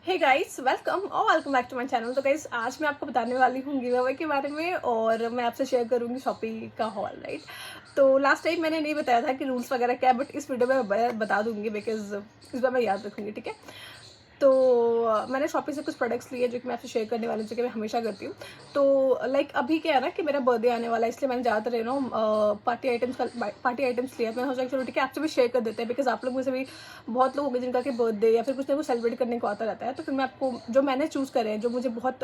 Hey guys, welcome back to my channel. तो guys, आज मैं आपको बताने वाली हूँ गिव अवे के बारे में और मैं आपसे शेयर करूँगी शॉपिंग का हॉल, राइट। तो लास्ट टाइम मैंने नहीं बताया था कि रूल्स वगैरह क्या है, बट इस वीडियो में मैं बता दूंगी बिकॉज इस बार मैं याद रखूँगी, ठीक है। तो मैंने शॉपिंग से कुछ प्रोडक्ट्स लिए जो कि मैं आपसे शेयर करने वाली हूँ, जो कि मैं हमेशा करती हूँ। तो लाइक अभी क्या है ना कि मेरा बर्थडे आने वाला है, इसलिए मैंने ज़्यादातर पार्टी आइटम्स लिया। तो मैंने सोचा कि चलो ठीक है, आपसे भी शेयर कर देते हैं बिकॉज आप लोग में से भी बहुत लोग होंगे जिनका कि बर्थडे या फिर कुछ ना कुछ सेलिब्रेट करने को आता रहता है। तो फिर मैं आपको जो मैंने चूज़ करे हैं, जो मुझे बहुत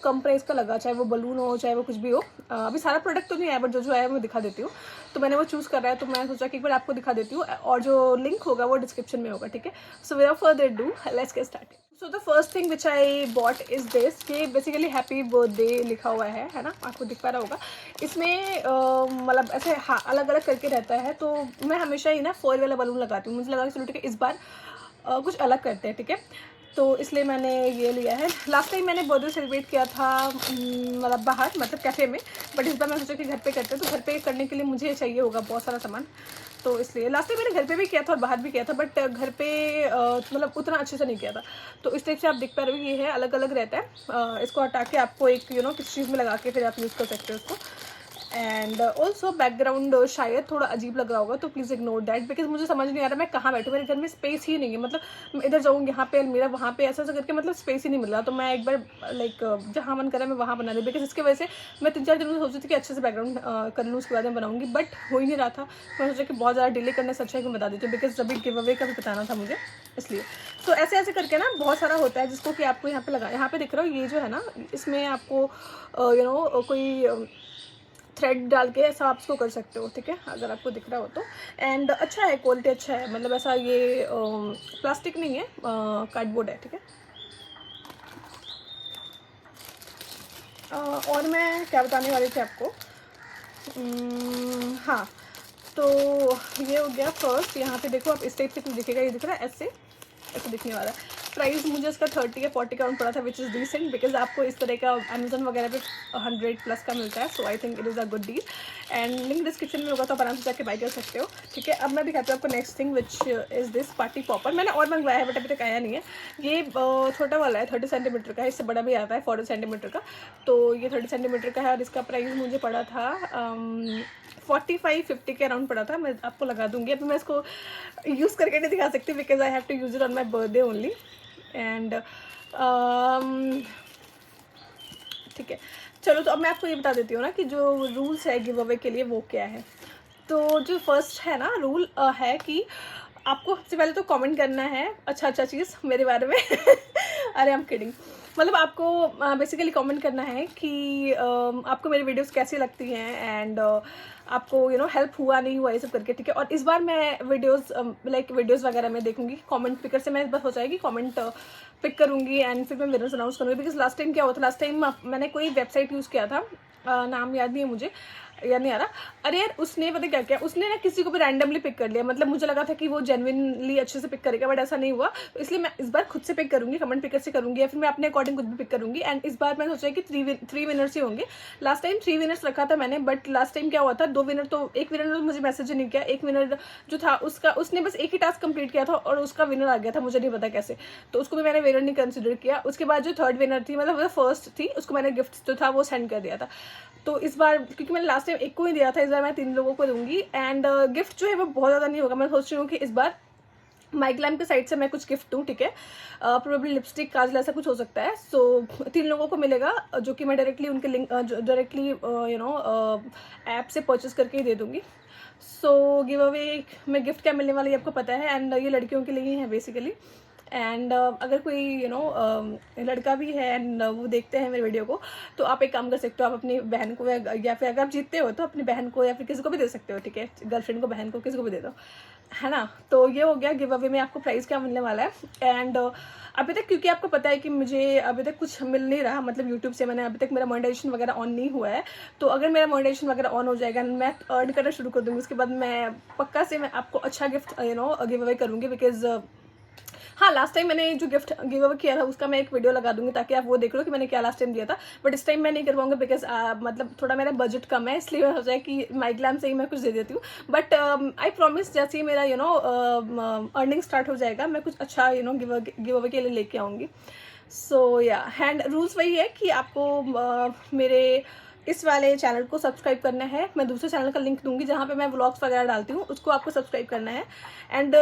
कम प्राइस का लगा, चाहे वो बलून हो चाहे वो कुछ भी हो। अभी सारा प्रोडक्ट तो नहीं है, बट जो है मैं दिखा देती हूँ। तो मैंने वो चूज़ करा है, तो मैं सोचा कि एक बार आपको दिखा देती हूँ और जो लिंक होगा वो डिस्क्रिप्शन में होगा, ठीक है। So without further do, let's get started. So the first thing which I bought is this, कि बेसिकली हैप्पी बर्थडे लिखा हुआ है ना, आपको दिख पा रहा होगा। इसमें मतलब ऐसे हाँ अलग अलग करके रहता है। तो मैं हमेशा ही ना फॉइल वाला बलून लगाती हूँ। मुझे लगा कि चलो ठीक है, इस बार कुछ अलग करते हैं, ठीक है। तो इसलिए मैंने ये लिया है। लास्ट टाइम मैंने बर्थडे सेलिब्रेट किया था मतलब बाहर, मतलब कैफ़े में। बट इस बार मैं सोचा कि घर पे करते हैं, तो घर पे करने के लिए मुझे चाहिए होगा बहुत सारा सामान। तो इसलिए लास्ट टाइम मैंने घर पे भी किया था और बाहर भी किया था, बट घर पे मतलब उतना अच्छे से नहीं किया था। तो इस टाइप से आप देख पा रहे हो, ये है अलग अलग रहता है। इसको हटा के आपको एक किसी चीज़ में लगा के फिर आप यूज़ कर सकते हो उसको। एंड ऑल्सो बैकग्राउंड शायद थोड़ा अजीब लग रहा होगा, तो प्लीज़ इग्नोर दैट बिकॉज मुझे समझ नहीं आ रहा मैं कहाँ बैठूँ। मेरे घर में स्पेस ही नहीं है, मतलब मैं इधर जाऊँ यहाँ पे अलमीरा, वहाँ पे ऐसा करके मतलब स्पेस ही नहीं मिल रहा। तो मैं एक बार लाइक जहाँ मन करा मैं वहाँ बना रही, बिकॉज इसकी वजह से मैं 3-4 दिनों से सोच रही थी कि अच्छे से बैकग्राउंड कर लूँ, उसके बाद मैं बनाऊँगी, बट हो ही नहीं रहा था। मैं सोचा कि बहुत ज़्यादा डिले करने से अच्छा है कि मैं बता देती हूँ, बिकॉज जब भी गिव अवे का भी बताना था मुझे, इसलिए। तो ऐसे ऐसे करके ना बहुत सारा होता है जिसको कि आपको यहाँ पे लगा, यहाँ पे दिख रहा हो ये जो है ना, इसमें आपको कोई थ्रेड डाल के ऐसा आप इसको कर सकते हो, ठीक है, अगर आपको दिख रहा हो तो। एंड अच्छा है, क्वालिटी अच्छा है, मतलब ऐसा ये प्लास्टिक नहीं है, कार्डबोर्ड है, ठीक है। और मैं क्या बताने वाली थी आपको, हाँ। तो ये हो गया फर्स्ट। यहाँ पे देखो आप, इस टाइप से कुछ दिखेगा, ये दिख रहा है ऐसे ऐसे दिखने वाला है। प्राइस मुझे इसका 30 या 40 का पड़ा था, विच इज़ डिसेंट बिकॉज आपको इस तरह का अमेजन वगैरह पे 100+ का मिलता है। So I think it is a good deal. And link description में होगा, तो आप आराम से जाके बाय कर सकते हो, ठीक है। अब मैं दिखाती हूँ आपको next thing which is this party popper. मैंने और मंगवाया है बट अभी तक आया नहीं है। ये छोटा वाला है, 30 सेंटीमीटर का है, इससे बड़ा भी आता है 40 सेंटीमीटर का। तो ये 30 सेंटीमीटर का है और इसका प्राइस मुझे पड़ा था 45-50 के अराउंड पड़ा था। मैं आपको लगा दूंगी, अभी मैं इसको यूज़ करके नहीं दिखा सकती because I have to use it on my birthday only. And ठीक है, चलो। तो अब मैं आपको ये बता देती हूँ ना कि जो रूल्स है गिव अवे के लिए वो क्या है। तो जो फर्स्ट है ना रूल है कि आपको सबसे पहले तो कमेंट करना है अच्छा चीज़ मेरे बारे में अरे आई एम किडिंग। मतलब आपको बेसिकली कमेंट करना है कि आपको मेरी वीडियोस कैसी लगती हैं एंड आपको हेल्प हुआ नहीं हुआ ये सब करके, ठीक है। और इस बार मैं वीडियोस वगैरह में देखूंगी कमेंट पिकर से। मैं बस हो जाएगी कमेंट पिक करूंगी एंड फिर मैं विनर्स अनाउंस करूँगी। बिकॉज लास्ट टाइम क्या हुआ था, लास्ट टाइम मैंने कोई वेबसाइट यूज़ किया था, नाम याद नहीं है मुझे, याद नहीं आ रहा। अरे यार, उसने पता क्या किया, उसने ना किसी को भी रैंडमली पिक कर लिया। मतलब मुझे लगा था कि वो जेन्युइनली अच्छे से पिक करेगा, बट ऐसा नहीं हुआ। तो इसलिए मैं इस बार खुद से पिक करूंगी, कमेंट पिकर से करूंगी, या फिर मैं अपने अकॉर्डिंग खुद भी पिक करूंगी। एंड इस बार मैं सोचा कि 3 विनर्स ही होंगे। लास्ट टाइम 3 विनर्स रखा था मैंने, बट लास्ट टाइम क्या हुआ था, 2 विनर तो, एक विनर ने तो मुझे मैसेज नहीं किया। एक विनर जो था उसने बस एक ही टास्क कंप्लीट किया था और उसका विनर आ गया था, मुझे नहीं पता कैसे। तो उसको भी मैंने विनर नहीं कंसिडर किया। उसके बाद जो थर्ड विनर थी, मतलब वो फर्स्ट थी, उसको मैंने गिफ्ट जो था वो सेंड कर दिया था। तो इस बार क्योंकि मैंने लास्ट टाइम एक को ही दिया था, इस बार मैं 3 लोगों को दूंगी। एंड गिफ्ट जो है वो बहुत ज़्यादा नहीं होगा। मैं सोच रही हूँ कि इस बार माइग्लैम के साइड से मैं कुछ गिफ्ट दूँ, ठीक है। प्रोबेबली लिपस्टिक, काजल, ऐसा कुछ हो सकता है। सो 3 लोगों को मिलेगा, जो कि मैं डायरेक्टली उनके लिंक डायरेक्टली ऐप से परचेज करके ही दे दूँगी। सो गिव अवे में गिफ्ट क्या मिलने वाला है आपको पता है। एंड ये लड़कियों के लिए ही है बेसिकली। एंड अगर कोई लड़का भी है एंड वो देखते हैं मेरे वीडियो को, तो आप एक काम कर सकते हो, आप अपनी बहन को या फिर अगर आप जीतते हो तो अपनी बहन को या फिर किसी को भी दे सकते हो, ठीक है। गर्लफ्रेंड को, बहन को, किसी को भी दे दो, है ना। तो ये हो गया गिव अवे में आपको प्राइस क्या मिलने वाला है। एंड अभी तक क्योंकि आपको पता है कि मुझे अभी तक कुछ मिल नहीं रहा, मतलब यूट्यूब से मैंने अभी तक मेरा मोनेटाइजेशन वगैरह ऑन नहीं हुआ है। तो अगर मेरा मोनेटाइजेशन वगैरह ऑन हो जाएगा, मैं अर्न करना शुरू कर दूँगी, उसके बाद मैं पक्का से मैं आपको अच्छा गिफ्ट गिव अवे करूँगी। बिकॉज हाँ, लास्ट टाइम मैंने जो गिफ्ट गिव अवे किया था उसका मैं एक वीडियो लगा दूंगी ताकि आप वो देख लो कि मैंने क्या लास्ट टाइम दिया था, बट इस टाइम मैं नहीं कर पाऊंगी बिकॉज मतलब थोड़ा मेरा बजट कम है, इसलिए हो जाए कि माई ग्लैम से ही मैं कुछ दे देती हूँ। बट आई प्रॉमिस जैसे ही मेरा अर्निंग स्टार्ट हो जाएगा मैं कुछ अच्छा गिव अवे के लिए लेके आऊँगी। सो या हैंड रूल्स वही है कि आपको मेरे इस वाले चैनल को सब्सक्राइब करना है। मैं दूसरे चैनल का लिंक दूंगी जहाँ पे मैं व्लॉग्स वगैरह डालती हूँ, उसको आपको सब्सक्राइब करना है। एंड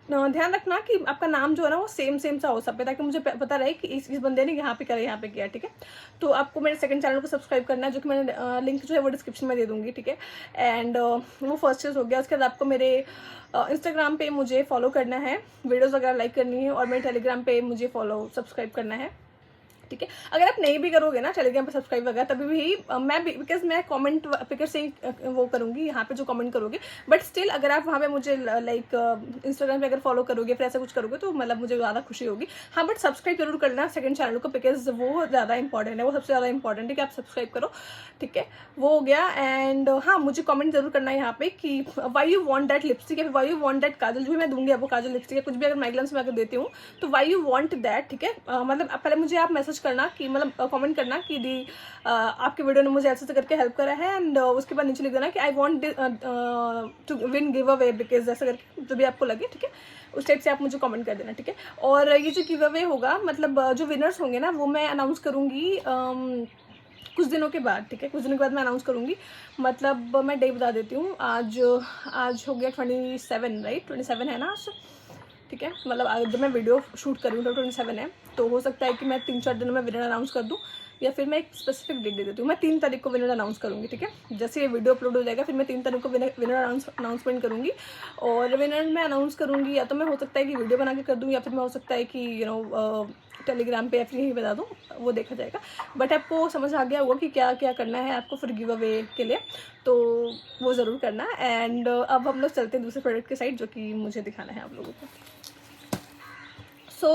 ध्यान रखना कि आपका नाम जो है ना वो सेम सा हो सब पे, ताकि मुझे पता रहे कि इस बंदे ने यहाँ पे करा यहाँ पे किया, ठीक है। तो आपको मेरे सेकंड चैनल को सब्सक्राइब करना है, जो कि मैंने लिंक जो है वो डिस्क्रिप्शन में दे दूँगी, ठीक है। एंड वो फर्स्ट चीज़ हो गया। उसके बाद आपको मेरे इंस्टाग्राम पे मुझे फॉलो करना है, वीडियोज़ वगैरह लाइक करनी है, और मेरे टेलीग्राम पे मुझे सब्सक्राइब करना है, ठीक है। अगर आप नहीं भी करोगे ना टेलीग्राम पे सब्सक्राइब वगैरह तभी भी मैं भी, बिकॉज मैं कमेंट पिकर से ही वो करूँगी यहाँ पे जो कमेंट करोगे, बट स्टिल अगर आप वहाँ पे मुझे लाइक इंस्टाग्राम पे अगर फॉलो करोगे फिर ऐसा कुछ करोगे तो मतलब मुझे ज़्यादा खुशी होगी। हाँ, बट सब्सक्राइब जरूर करना सेकंड चैनल को, बिकॉज वो ज़्यादा इंपॉर्टेंट है, वो सबसे ज़्यादा इंपॉर्टेंट है कि आप सब्सक्राइब करो, ठीक है। वो हो गया। एंड हाँ, मुझे कमेंट जरूर करना है यहाँ पे कि why you want that lipstick, या वाई यू वॉन्ट दैट काजल, जो भी मैं दूंगी आपको काजल लिपस्टिक, कुछ भी अगर माइग्रेन्स में अगर देती हूँ तो वाई यू वॉन्ट दैट, ठीक है। मतलब पहले मुझे आप मैसेज करना कि मतलब कमेंट करना कि दी आपके वीडियो ने मुझे ऐसे करके हेल्प करा है, एंड उसके बाद नीचे लिख देना कि I want to win giveaway, because ऐसा करके जो भी आपको लगे, ठीक है, उस टाइप से आप मुझे कमेंट कर देना, ठीक है। और ये जो गिव अवे होगा मतलब जो विनर्स होंगे ना वो मैं अनाउंस करूँगी कुछ दिनों के बाद, ठीक है, कुछ दिनों के बाद मैं अनाउंस करूँगी। मतलब मैं डे बता देती हूँ, आज हो गया 27, राइट, 27 है ना आज, ठीक है। मतलब जब मैं वीडियो शूट कर रही हूँ तो 27 है, तो हो सकता है कि मैं 3-4 दिनों में विनर अनाउंस कर दूँ, या फिर मैं एक स्पेसिफिक डेट दे देती हूँ। मैं 3 तारीख को विनर अनाउंस करूँगी, ठीक है। जैसे ये वीडियो अपलोड हो जाएगा फिर मैं 3 तारीख को विनर अनाउंसमेंट करूँगी, और विनर मैं अनाउंस करूँगी या तो मैं हो सकता है कि वीडियो बना के कर दूँ, या फिर मैं हो सकता है कि टेलीग्राम पे या फिर यही बता दूँ, वो देखा जाएगा। बट आपको समझ आ गया होगा कि क्या क्या करना है आपको फिर गिव अवे के लिए, तो वो ज़रूर करना। एंड अब हम लोग चलते हैं दूसरे प्रोडक्ट के साइड जो कि मुझे दिखाना है आप लोगों को।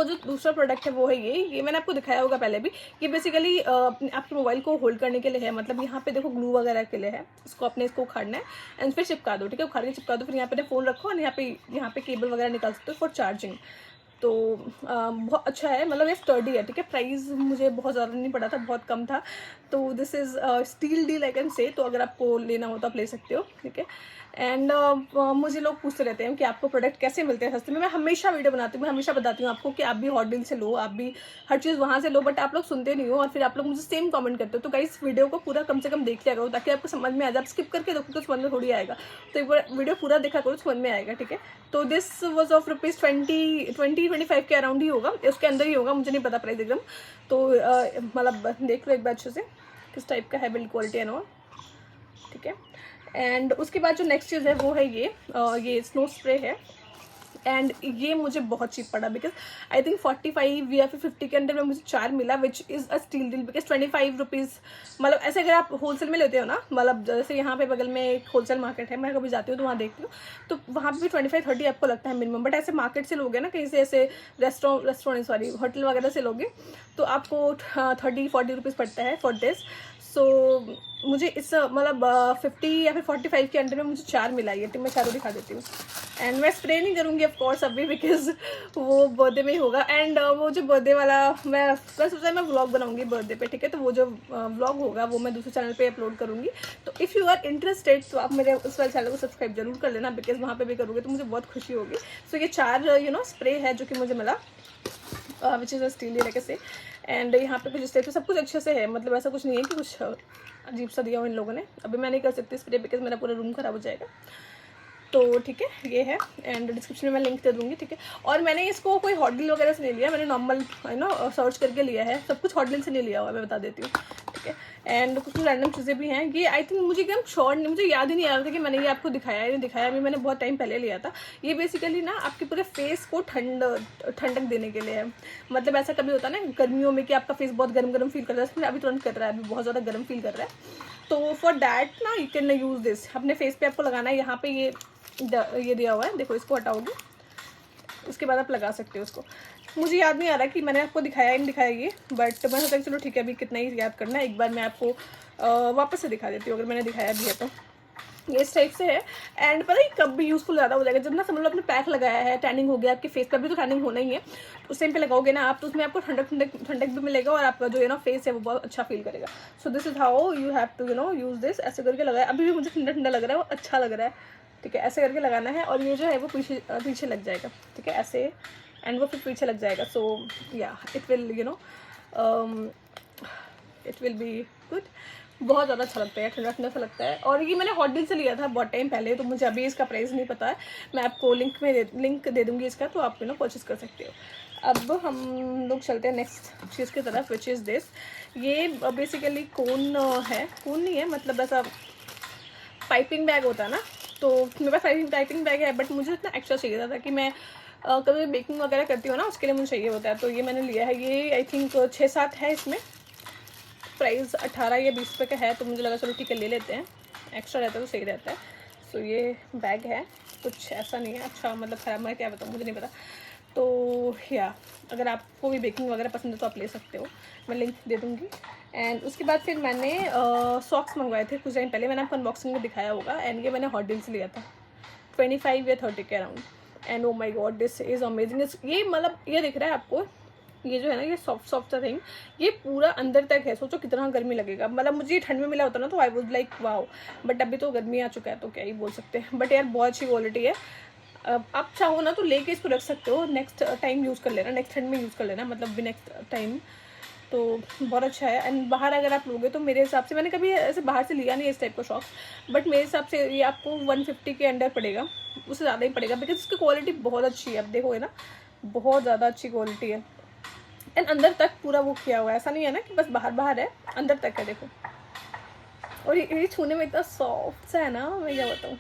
जो दूसरा प्रोडक्ट है वो है ये मैंने आपको दिखाया होगा पहले भी। ये बेसिकली आपके मोबाइल को होल्ड करने के लिए है, मतलब यहाँ पे देखो ग्लू वगैरह के लिए है। इसको उखाड़ना है एंड फिर चिपका दो, ठीक है, उखाड़ के चिपका दो। फिर यहाँ पे फ़ोन रखो और यहाँ पे केबल वगैरह निकाल सकते हो फॉर चार्जिंग। तो बहुत अच्छा है, मतलब ये स्टर्डी है, ठीक है। प्राइस मुझे बहुत ज़्यादा नहीं पड़ा था, बहुत कम था, तो this is steal deal I can say. तो अगर आपको लेना हो तो आप ले सकते हो, ठीक है। एंड मुझे लोग पूछते रहते हैं कि आपको प्रोडक्ट कैसे मिलते हैं सस्ते में। मैं हमेशा वीडियो बनाती हूँ, मैं हमेशा बताती हूँ आपको कि आप भी हॉट डील से लो, आप भी हर चीज़ वहाँ से लो, बट आप लोग सुनते नहीं हो और फिर आप लोग मुझे सेम कमेंट करते हो। तो गाइस वीडियो को पूरा कम से कम देख लिया करो ताकि आपको समझ में आ जाए। आप स्किप करके देखो तो समझ में थोड़ी आएगा, तो एक बार वीडियो पूरा देखा करो समझ में आएगा, ठीक है। तो दिस वॉज ऑफ रुपीज़ 20-25 के अराउंड ही होगा, उसके अंदर ही होगा, मुझे नहीं पता प्राइस एकदम। तो मतलब देख लो एक बार अच्छे से किस टाइप का है, बिल्ड क्वालिटी एंड ऑल, ठीक है। एंड उसके बाद जो नेक्स्ट चीज़ है वो है ये स्नो स्प्रे है। एंड ये मुझे बहुत चीप पड़ा बिकॉज आई थिंक 45 या फिर 50 के अंदर में मुझे 4 मिला, विच is a steal deal. Because 25 rupees, मतलब ऐसे अगर आप होलसेल में लेते हो ना, मतलब जैसे यहाँ पे बगल में एक होलसेल मार्केट है, मैं कभी जाती हूँ तो वहाँ देखती हूँ, तो वहाँ पे भी 25-30 आपको लगता है मिनिमम। बट ऐसे मार्केट से लोगे ना, कहीं से ऐसे रेस्टोरेंट सॉरी होटल वगैरह से लोगे तो आपको 30-40 रुपीज़ पड़ता है फॉर दिस। सो मुझे इस मतलब 50 या फिर 45 के अंडर में मुझे 4 मिला है, तो मैं चारों दिखा देती हूँ। एंड मैं स्प्रे नहीं करूँगी ऑफ कोर्स अभी, बिकॉज वो बर्थडे में ही होगा। एंड वो जो बर्थडे वाला मैं सोचा मैं व्लॉग बनाऊंगी बर्थडे पे, ठीक है। तो वो जो व्लॉग होगा वो मैं दूसरे चैनल पे अपलोड करूँगी। तो इफ़ यू आर इंटरेस्टेड तो आप मेरे उस वाले चैनल को सब्सक्राइब जरूर कर लेना, बिकॉज वहाँ पे भी करोगे तो मुझे बहुत खुशी होगी। सो ये 4 स्प्रे है जो कि मुझे मिला, विच इज़ अ स्टील लेके से। एंड यहाँ पे कुछ इस टाइप से सब कुछ अच्छे से है, मतलब ऐसा कुछ नहीं है कि कुछ अजीब सा दिया हो इन लोगों ने। अभी मैं नहीं कर सकती स्प्रे बिकॉज मेरा पूरा रूम खराब हो जाएगा। तो ठीक है, ये है। एंड डिस्क्रिप्शन में मैं लिंक दे दूँगी, ठीक है। और मैंने इसको कोई हॉट डील वगैरह से नहीं लिया, मैंने नॉर्मल सर्च करके लिया है, सब कुछ हॉट डील से नहीं लिया हुआ, मैं बता देती हूँ, ठीक है। एंड कुछ रैंडम चीज़ें भी हैं। ये आई थिंक मुझे एकदम श्योर नहीं, मुझे याद ही नहीं आ रहा था कि मैंने ये आपको दिखाया है नहीं दिखाया, अभी मैंने बहुत टाइम पहले लिया था। ये बेसिकली ना आपके पूरे फेस को ठंडक देने के लिए है। मतलब ऐसा कभी होता है ना गर्मियों में कि आपका फेस बहुत गर्म फील कर रहा है, अभी तुरंत कर रहा है, अभी बहुत ज़्यादा गर्म फील कर रहा है, तो फॉर डैट ना यू कैन यूज़ दिस। अपने फेस पे आपको लगाना है, यहाँ पे ये दिया हुआ है, देखो, इसको हटाओगे उसके बाद आप लगा सकते हो उसको। मुझे याद नहीं आ रहा कि मैंने आपको दिखाया नहीं दिखाया ये, बट मैं सोचा चलो ठीक है, अभी कितना ही याद करना है, एक बार मैं आपको वापस से दिखा देती हूँ अगर मैंने दिखाया भी है तो। ये इस टाइप से है। एंड पता है कब भी यूज़फुल ज़्यादा हो जाएगा, जब ना समझ लो आपने पैक लगाया है, टैनिंग हो गया, आपके फेस पर भी तो टैनिंग होना ही है, उस टाइम पे लगाओगे ना आप, तो उसमें आपको ठंडक भी मिलेगा और आपका जो है ना फेस है वो बहुत अच्छा फील करेगा। So this is how you have to use this. ऐसे करके लगाया, अभी भी मुझे ठंडा ठंडा लग रहा है, वो अच्छा लग रहा है, ठीक है। ऐसे करके लगाना है और ये जो है वो पीछे लग जाएगा, ठीक है, ऐसे, एंड वो फिर पीछे लग जाएगा। सो या it will it will be good. बहुत ज़्यादा अच्छा लगता है, ठंडा ठंडा सा लगता है। और ये मैंने हॉट डील से लिया था बहुत टाइम पहले, तो मुझे अभी इसका प्राइस नहीं पता है, मैं आपको लिंक दे दूँगी इसका, तो आप परचेज़ कर सकते हो। अब हम लोग चलते हैं नेक्स्ट चीज़ की तरफ, विच इज़ दिस। ये बेसिकली कोन है, कोन नहीं है, मतलब ऐसा पाइपिंग बैग होता है ना, तो मेरे पास पाइपिंग बैग है, बट मुझे इतना एक्स्ट्रा चाहिए था कि मैं कभी बेकिंग वगैरह करती हूँ ना, उसके लिए मुझे चाहिए होता है, तो ये मैंने लिया है। ये आई थिंक 6-7 है, इसमें प्राइस 18 या 20 रुपये का है, तो मुझे लगा चलो ठीक है ले लेते हैं, एक्स्ट्रा रहता है तो सही रहता है। सो ये बैग है, कुछ ऐसा नहीं है, अच्छा मतलब ख़राब, मैं क्या बताऊँ, मुझे नहीं पता। तो या अगर आपको भी बेकिंग वगैरह पसंद है तो आप ले सकते हो, मैं लिंक दे दूँगी। एंड उसके बाद फिर मैंने सॉक्स मंगवाए थे कुछ टाइम पहले, मैंने आपको अनबॉक्सिंग में दिखाया होगा, एंड ये मैंने हॉट डील से लिया था 25 या 30 के around. And oh my god this is amazing. ये मतलब ये दिख रहा है आपको, ये जो है ना, ये सॉफ्ट सा थिंग, ये पूरा अंदर तक है। सोचो कितना गर्मी लगेगा, मतलब मुझे ये ठंड में मिला होता ना तो I was like wow, but अभी तो गर्मी आ चुका है तो क्या ही बोल सकते हैं। बट यार बहुत अच्छी क्वालिटी है, आप चाहो ना तो लेके इसको रख सकते हो, नेक्स्ट टाइम यूज़ कर लेना, नेक्स्ट ठंड में यूज़ कर लेना, मतलब भी नेक्स्ट टाइम, तो बहुत अच्छा है। एंड बाहर अगर आप लोगे तो मेरे हिसाब से, मैंने कभी ऐसे बाहर से लिया नहीं इस टाइप का शॉक्स, बट मेरे हिसाब से ये आपको 150 के अंडर पड़ेगा, उससे ज़्यादा ही पड़ेगा, बिकॉज इसकी क्वालिटी बहुत अच्छी है। अब देखोगे ना, बहुत ज़्यादा अच्छी क्वालिटी है, एंड अंदर तक पूरा वो किया हुआ है, ऐसा नहीं है ना कि बस बाहर बाहर है, अंदर तक है, देखो। और ये छूने में इतना सॉफ्ट सा है ना, मैं क्या बताऊँ।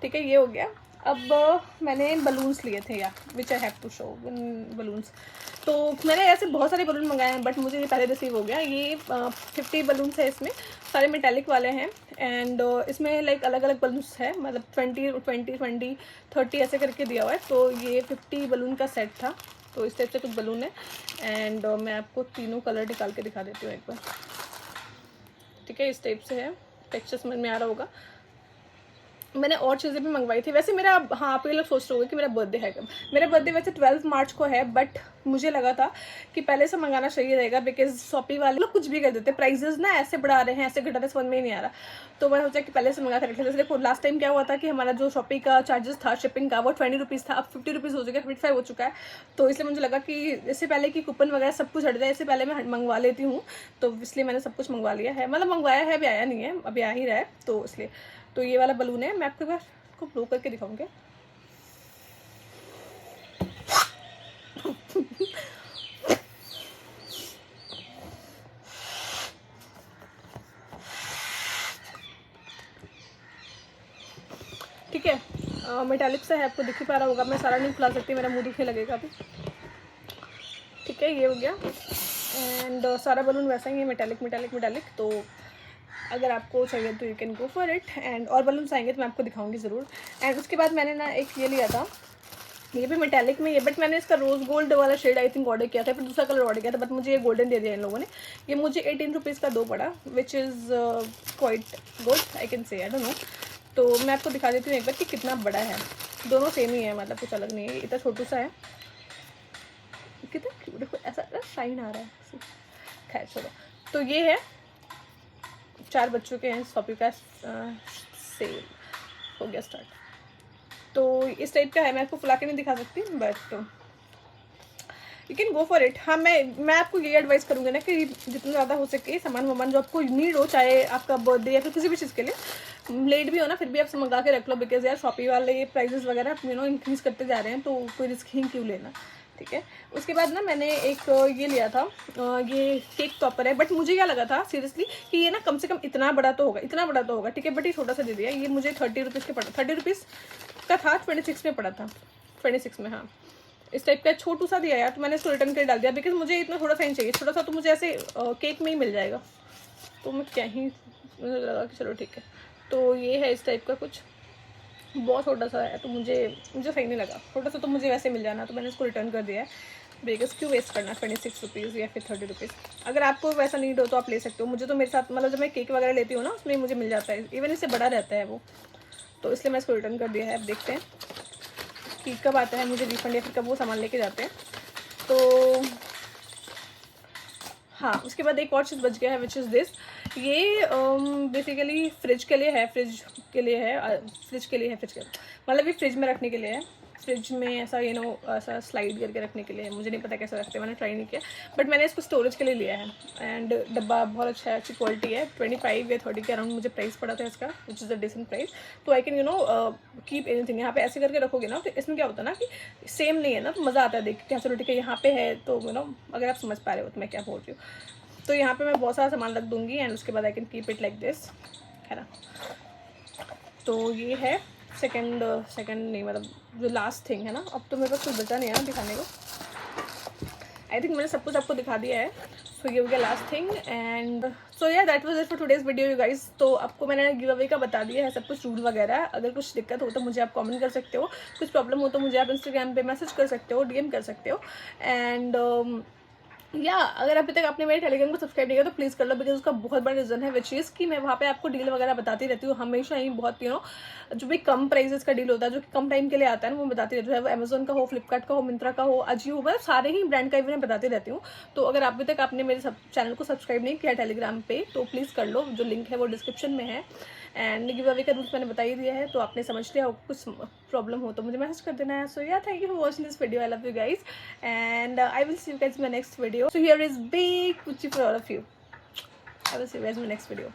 ठीक है, ये हो गया। अब मैंने बलून्स लिए थे, या which I have to show balloons. तो मैंने ऐसे बहुत सारे बलून मंगाए हैं, बट मुझे ये पहले रिसीव हो गया। ये 50 बलून्स है, इसमें सारे मेटालिक वाले हैं, एंड इसमें लाइक अलग अलग बलून्स है, मतलब 20, 30 ऐसे करके दिया हुआ है। तो ये 50 बलून का सेट था, तो इस टाइप से कुछ बलून है। एंड मैं आपको तीनों कलर निकाल के दिखा देती हूँ एक बार, ठीक है। इस टाइप से है, टेक्सचर समझ में आ रहा होगा। मैंने और चीज़ें भी मंगवाई थी वैसे। मेरा, हाँ, आप ये लोग सोच रहे होंगे कि मेरा बर्थडे है कब। मेरा बर्थडे वैसे 12 मार्च को है, बट मुझे लगा था कि पहले से मंगाना चाहिए रहेगा, बिकॉज शॉपी वाले लोग कुछ भी कर देते, प्राइजेस ना ऐसे बढ़ा रहे हैं, ऐसे घटा रहे, समझ में ही नहीं आ रहा। तो मैं सोचा कि पहले से मंगा कर रख लेते। जैसे देखो लास्ट टाइम क्या हुआ था कि हमारा जो शॉपिंग का चार्जेस था शिपिंग का, वो 20 रुपीज़ था, अब 50 रुपीज़ हो चुका है, 55 हो चुका है। तो इसलिए मुझे लगा कि इससे पहले कि कूपन वगैरह सब कुछ हट जाए, इससे पहले मैं मंगवा लेती हूँ, तो इसलिए मैंने सब कुछ मंगवा लिया है। मतलब मंगवाया है, अभी आया नहीं है, अभी आ ही रहा है, तो इसलिए। तो ये वाला बलून है, मैं आपको को ब्लो करके दिखाऊंगी। ठीक है, मेटालिक सा है, आपको दिख ही पा रहा होगा, मैं सारा नहीं खुला सकती, मेरा मुंह दुखने लगेगा अभी। ठीक है, ये हो गया। एंड सारा बलून वैसा ही है, मेटालिक। तो अगर आपको चाहिए तो you can go for it. And और बलून्स आएंगे तो मैं आपको दिखाऊंगी ज़रूर। एंड उसके बाद मैंने ना एक ये लिया था, ये भी मेटालिक में ही है, बट मैंने इसका रोज़ गोल्ड वाला शेड आई थिंक ऑर्डर किया था, फिर दूसरा कलर ऑर्डर किया था, बट मुझे ये गोल्डन दे दिया इन लोगों ने। ये मुझे 18 रुपीज़ का 2 पड़ा, which is quite good, I can say, I don't know. तो मैं आपको दिखा देती हूँ एक बार कि कितना बड़ा है। दोनों सेम ही है, मतलब कुछ अलग नहीं है, इतना छोटू सा है, कितना क्यूट, देखो ऐसा शाइन आ रहा है। खैर चलो, तो ये है, 4 बच्चों के हैं, शॉपी का सेल हो गया स्टार्ट। तो इस टाइप का है, मैं आपको फुला के नहीं दिखा सकती, but you can go for it. हाँ, मैं आपको ये एडवाइस करूँगी ना कि जितना ज़्यादा हो सके सामान जो आपको नीड हो, चाहे आपका बर्थडे या फिर किसी भी चीज़ के लिए लेट भी हो ना, फिर भी आप मंगा के रख लो, बिकॉज यार शॉपी वाले ये प्राइजेस वगैरह इंक्रीज़ करते जा रहे हैं, तो कोई रिस्क ही क्यों लेना, ठीक है। उसके बाद ना मैंने एक ये लिया था, ये केक टॉपर है, बट मुझे क्या लगा था सीरियसली कि ये ना कम से कम इतना बड़ा तो होगा, ठीक है, बट ये छोटा सा दे दिया। ये मुझे 30 रुपीज़ के पड़ा, 30 रुपीज़ का था, 26 में पड़ा था, 26 में, हाँ। इस टाइप का छोटू सा दिया यार, तो मैंने इसको रिटर्न कर डाल दिया, बिकॉज मुझे इतना थोड़ा सा ही चाहिए, छोटा सा तो मुझे ऐसे केक में ही मिल जाएगा, तो मैं क्या ही, मुझे लगा कि चलो ठीक है। तो ये है इस टाइप का कुछ, बहुत छोटा सा है, तो मुझे सही नहीं लगा, छोटा सा तो मुझे वैसे मिल जाना, तो मैंने इसको रिटर्न कर दिया है। बिकॉज क्यों वेस्ट करना 26 रुपीज़ या फिर 30 रुपीज़। अगर आपको वैसा नीड हो तो आप ले सकते हो। मुझे तो मेरे साथ मतलब जब मैं केक वगैरह लेती हूँ ना उसमें मुझे मिल जाता है, इवन इससे बड़ा रहता है वो, तो इसलिए मैं इसको रिटर्न कर दिया है। अब देखते हैं कि कब आता है मुझे रिफंड या फिर कब वो सामान लेके जाते हैं। तो हाँ, उसके बाद एक और चीज़ बच गया है विच इज़ दिस। ये बेसिकली फ्रिज के लिए है, फ्रिज के लिए मतलब ये फ्रिज में रखने के लिए है। फ्रिज में ऐसा ऐसा स्लाइड करके रखने के लिए, मुझे नहीं पता कैसे रखते, मैंने ट्राई नहीं किया, बट मैंने इसको स्टोरेज के लिए लिया है। एंड डब्बा बहुत अच्छा है, अच्छी क्वालिटी है। 25 या 30 के अराउंड मुझे प्राइस पड़ा था इसका, which is a decent price. तो आई कैन कीप एनीथिंग। यहाँ पे ऐसे करके रखोगे ना तो इसमें क्या होता है ना कि सेम नहीं है ना, तो मज़ा आता है देख के। चलो ठीक है, यहाँ पे है तो अगर आप समझ पा रहे हो तो मैं क्या बोल रही हूँ। तो यहाँ पे मैं बहुत सारा सामान रख दूँगी एंड उसके बाद I can keep it like this, है ना। तो ये है सेकंड नहीं, मतलब जो लास्ट थिंग है ना। अब तो मेरे पास कुछ बचा नहीं है ना दिखाने को। आई थिंक मैंने सब कुछ आपको दिखा दिया है। सो ये हो गया लास्ट थिंग एंड सो या that was it for today's video you guys. तो आपको मैंने गिव अवे का बता दिया है सब कुछ, रूल वगैरह। अगर कुछ दिक्कत हो तो मुझे आप कमेंट कर सकते हो, कुछ प्रॉब्लम हो तो मुझे आप इंस्टाग्राम पे मैसेज कर सकते हो, डीएम कर सकते हो। एंड या अगर अभी तक आपने मेरे टेलीग्राम को सब्सक्राइब नहीं किया तो प्लीज़ कर लो, बिकॉज उसका बहुत बड़ा रीज़न है विच इज़ कि मैं वहाँ पे आपको डील वगैरह बताती रहती हूँ हमेशा ही। बहुत जो भी कम प्राइसेस का डील होता है, जो कि कम टाइम के लिए आता है ना, वो बताती रहती हूँ। वो अमेजोन का हो, फ्लिपकार्ट का हो, मिंत्रा का हो, अजियो, मतलब सारे ही ब्रांड का मैं बताती रहती हूँ। तो अगर अभी तक आपने मेरे चैनल को सब्सक्राइब नहीं किया टेलीग्राम पे तो प्लीज़ कर लो, जो लिंक है वो डिस्क्रिप्शन में है। एंड गिव अवे का रूल्स मैंने बता ही दिया है, तो आपने समझ लिया हो। कुछ प्रॉब्लम हो तो मुझे मैसेज कर देना है। सो या thank you for watching this video, I love you guys and I will see you guys in my next video. So here is big Gucci for all of you. I will see you guys in my next video.